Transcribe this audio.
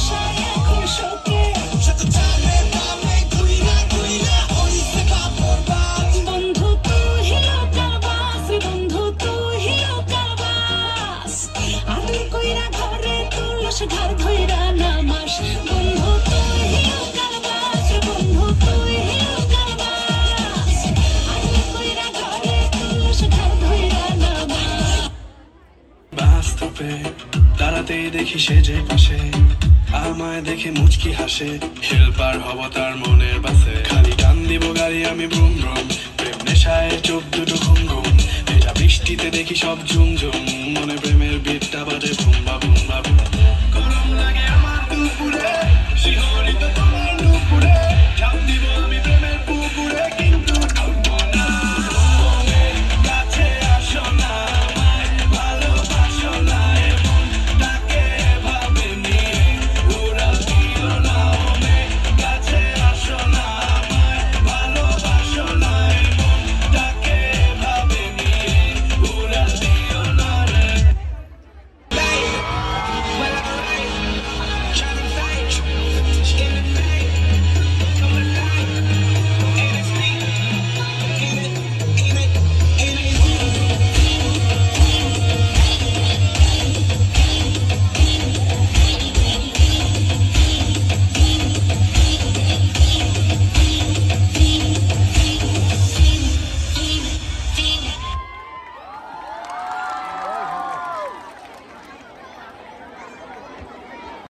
নেশায় এখন শোকে শত চালে নামে ঘুইরা ঘুইরা হইছে বাবরবাজ বন্ধু তুই লোকাবাস বন্ধু তুই লোকাবাস আমি কইরা ঘরে তুলস ঘর ধইরা নামাস বন্ধু তুই লোকাবাস বন্ধু তুই লোকাবাস আমি কইরা ঘরে তুলস ঘর ধইরা নামাস বাস্তবে দাঁড়াতেই দেখি সে যে পাশে আমায় দেখে মুচকি হাসে হেল্পার হব তার মনের বাসে খালি টান দিব গাড়ি আমি ব্রুম ব্রুম প্রেম নেশায় চোখ দুটো ঘুম ঘুম এটা বৃষ্টিতে দেখি সব ঝুম ঝুম মনে প্রেমের বিটটা বাজে ঘুম